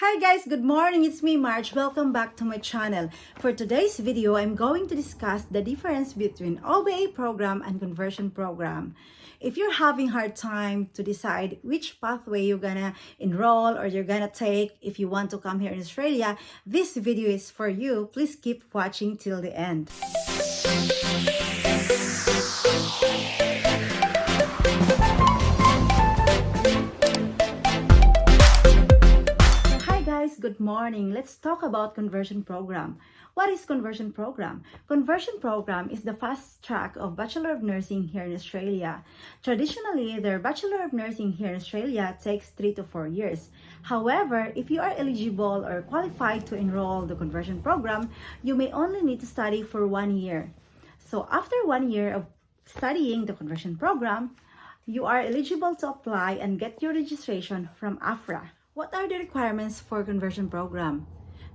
Hi guys, good morning. It's me, Marge. Welcome back to my channel. For today's video, I'm going to discuss the difference between OBA program and conversion program. If you're having hard time to decide which pathway you're gonna enroll or you're gonna take if you want to come here in Australia, this video is for you. Please keep watching till the end. Good morning. Let's talk about conversion program. What is conversion program? Conversion program is the fast track of Bachelor of Nursing here in Australia. Traditionally, their Bachelor of Nursing here in Australia takes 3 to 4 years. However, if you are eligible or qualified to enroll the conversion program, you may only need to study for 1 year. So after 1 year of studying the conversion program, you are eligible to apply and get your registration from AFRA. What are the requirements for conversion program?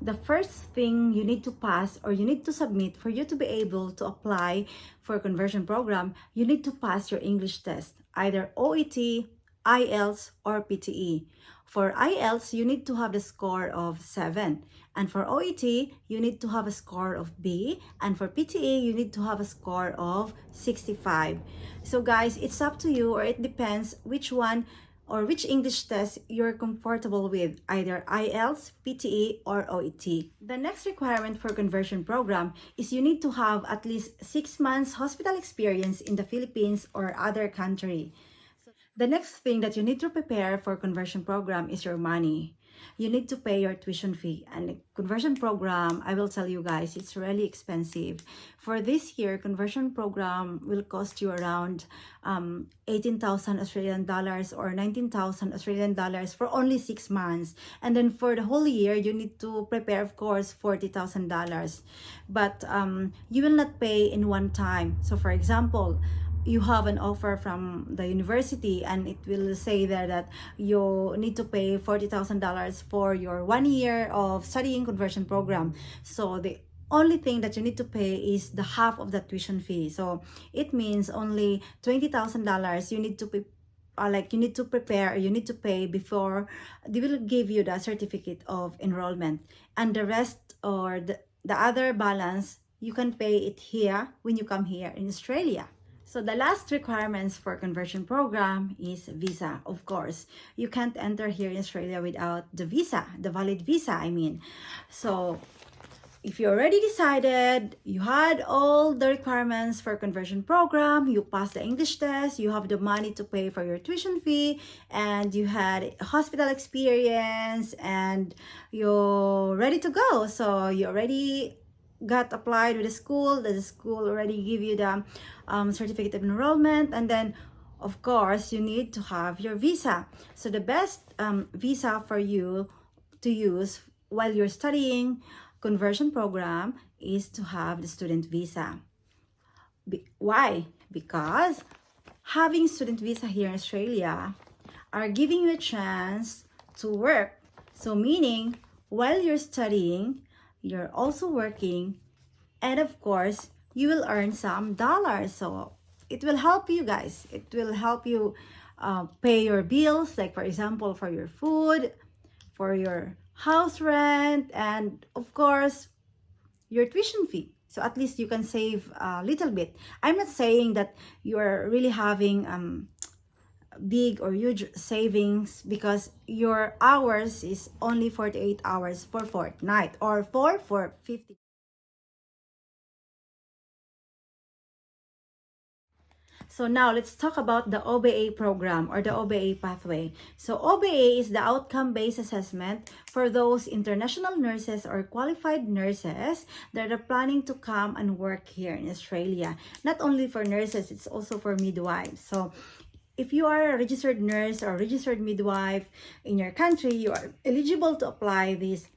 The first thing you need to pass or you need to submit for you to be able to apply for conversion program, you need to pass your English test, either OET, IELTS, or PTE. For IELTS, you need to have the score of 7. And for OET, you need to have a score of B. And for PTE, you need to have a score of 65. So guys, it's up to you, or it depends which one or which English test you're comfortable with, either IELTS, PTE, or OET. The next requirement for conversion program is you need to have at least 6 months hospital experience in the Philippines or other country. The next thing that you need to prepare for conversion program is your money. You need to pay your tuition fee, and the conversion program, I will tell you guys, it's really expensive. For this year, conversion program will cost you around 18,000 Australian dollars or 19,000 Australian dollars for only 6 months. And then for the whole year, you need to prepare, of course, $40,000. But you will not pay in one time. So for example, you have an offer from the university and it will say there that you need to pay $40,000 for your 1 year of studying conversion program. So the only thing that you need to pay is the half of the tuition fee. So it means only $20,000 you need to pay. You need to prepare, or you need to pay before they will give you the certificate of enrollment, and the rest or the other balance you can pay it here when you come here in Australia. So the last requirements for conversion program is visa. Of course, you can't enter here in Australia without the visa, the valid visa, I mean. So if you already decided, you had all the requirements for conversion program, you passed the English test, you have the money to pay for your tuition fee, and you had hospital experience, and you're ready to go. So you already got applied with the school already give you the certificate of enrollment, and then of course you need to have your visa. So the best visa for you to use while you're studying conversion program is to have the student visa. Why? Because having student visa here in Australia are giving you a chance to work. So meaning while you're studying, you're also working, and of course you will earn some dollars. So it will help you guys, it will help you pay your bills, like for example for your food, for your house rent, and of course your tuition fee. So at least you can save a little bit. I'm not saying that you're really having big or huge savings, because your hours is only 48 hours for fortnight or for 50. So now let's talk about the OBA program or the OBA pathway. So OBA is the outcome-based assessment for those international nurses or qualified nurses that are planning to come and work here in Australia. Not only for nurses, it's also for midwives. So if you are a registered nurse or registered midwife in your country, you are eligible to apply this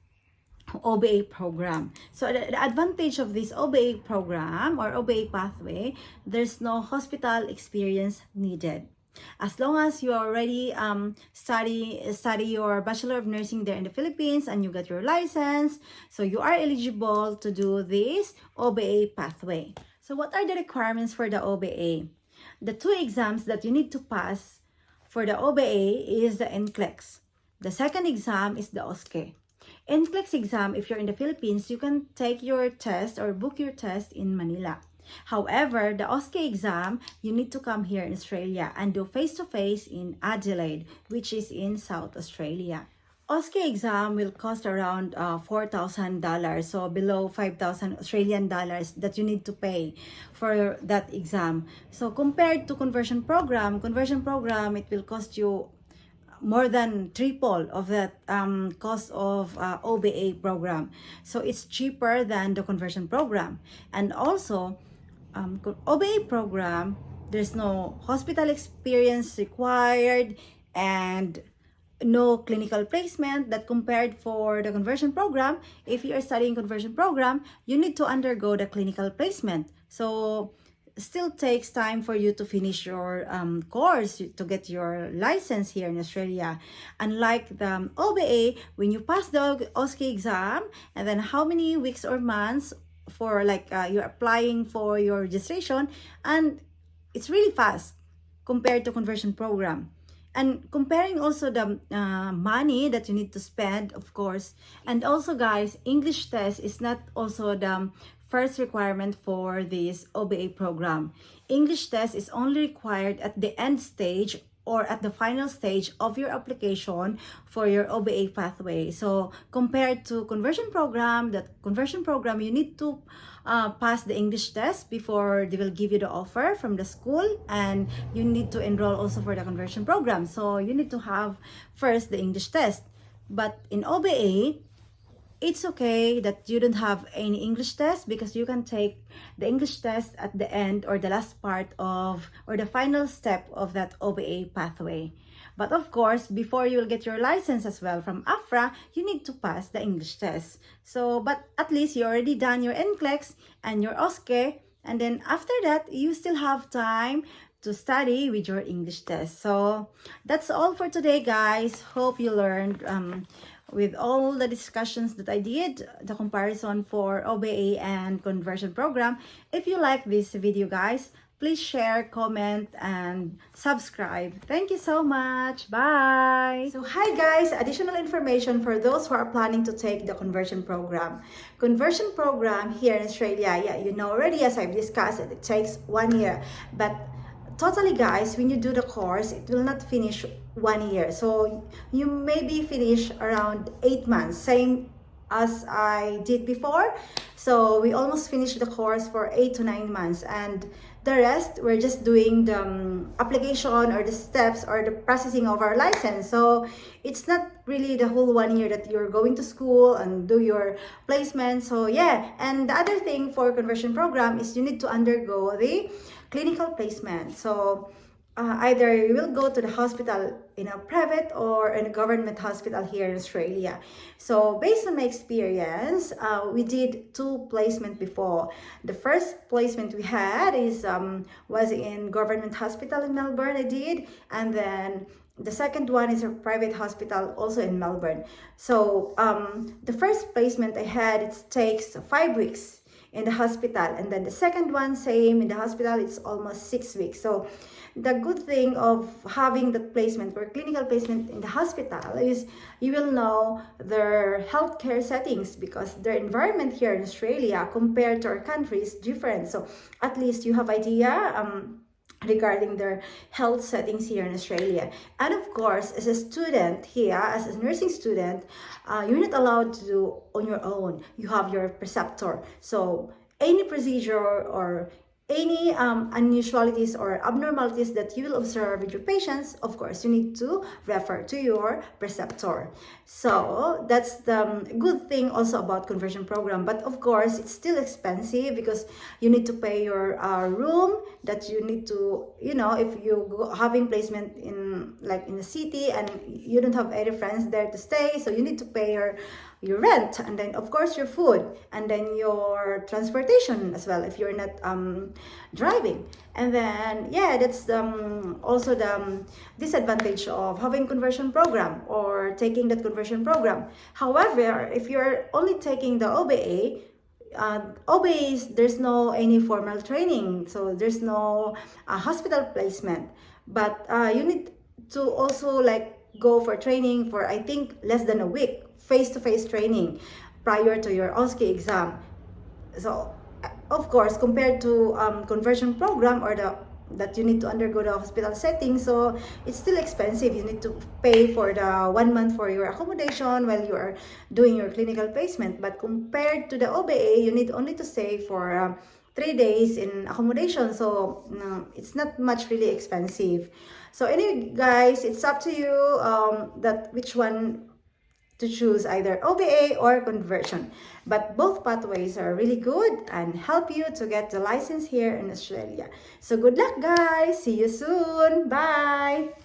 OBA program. So the advantage of this OBA program or OBA pathway, there's no hospital experience needed. As long as you already study your Bachelor of Nursing there in the Philippines and you get your license, so you are eligible to do this OBA pathway. So what are the requirements for the OBA? The 2 exams that you need to pass for the OBA is the NCLEX. The second exam is the OSCE. NCLEX exam, if you're in the Philippines, you can take your test or book your test in Manila. However, the OSCE exam, you need to come here in Australia and do face-to-face in Adelaide, which is in South Australia. OSCE exam will cost around $4,000, so below 5,000 Australian dollars that you need to pay for that exam. So compared to conversion program, it will cost you more than triple of that cost of OBA program. So it's cheaper than the conversion program. And also, OBA program, there's no hospital experience required and no clinical placement. That compared for the conversion program, if you are studying conversion program, you need to undergo the clinical placement. So still takes time for you to finish your course to get your license here in Australia. Unlike the OBA, when you pass the OSCE exam, and then how many weeks or months for you're applying for your registration, and it's really fast compared to conversion program. And comparing also the money that you need to spend, of course. And also guys, English test is not also the first requirement for this OBA program. English test is only required at the end stage or at the final stage of your application for your OBA pathway. So compared to conversion program, you need to pass the English test before they will give you the offer from the school, and you need to enroll also for the conversion program. So you need to have first the English test. But in OBA, it's okay that you don't have any English test because you can take the English test at the end or the last part of or the final step of that OBA pathway. But of course, before you will get your license as well from AFRA, you need to pass the English test. So, but at least you already done your NCLEX and your OSCE, and then after that, you still have time to study with your English test. So that's all for today, guys. Hope you learned with all the discussions that I did, the comparison for OBA and conversion program. If you like this video, guys, please share, comment, and subscribe. Thank you so much. Bye. So hi guys, additional information for those who are planning to take the conversion program. Conversion program here in Australia, yeah, you know already, as I've discussed, it takes 1 year. But totally guys, when you do the course, it will not finish 1 year. So you maybe finish around 8 months, same as I did before. So we almost finished the course for 8 to 9 months, and the rest we're just doing the application or the steps or the processing of our license. So it's not really the whole 1 year that you're going to school and do your placement. So yeah, and the other thing for conversion program is you need to undergo the clinical placement. So either you will go to the hospital in a private or in a government hospital here in Australia. So based on my experience, we did 2 placements before. The first placement we had was in government hospital in Melbourne, I did, and then the second one is a private hospital also in Melbourne. So the first placement I had, it takes 5 weeks in the hospital, and then the second one, same in the hospital, it's almost 6 weeks. So the good thing of having the placement or clinical placement in the hospital is you will know their healthcare settings, because their environment here in Australia compared to our country is different. So at least you have idea regarding their health settings here in Australia. And of course, as a student here, as a nursing student, you're not allowed to do on your own. You have your preceptor. So any procedure or any unusualities or abnormalities that you will observe with your patients, of course, you need to refer to your preceptor. So that's the good thing also about conversion program. But of course, it's still expensive because you need to pay your room that you need to, you know, if you go having placement in the city and you don't have any friends there to stay, so you need to pay your rent, and then of course your food, and then your transportation as well if you're not driving. And then yeah, that's also the disadvantage of having conversion program or taking that conversion program. However, if you're only taking the OBA, there's no any formal training, so there's no hospital placement, but you need to also go for training for, I think, less than a week, face-to-face training prior to your OSCE exam. So of course, compared to conversion program, or the that you need to undergo the hospital setting, so it's still expensive. You need to pay for the 1 month for your accommodation while you are doing your clinical placement. But compared to the OBA, you need only to stay for 3 days in accommodation, so it's not much really expensive. So anyway, guys, it's up to you that which one to choose, either OBA or conversion. But both pathways are really good and help you to get the license here in Australia. So good luck, guys. See you soon. Bye.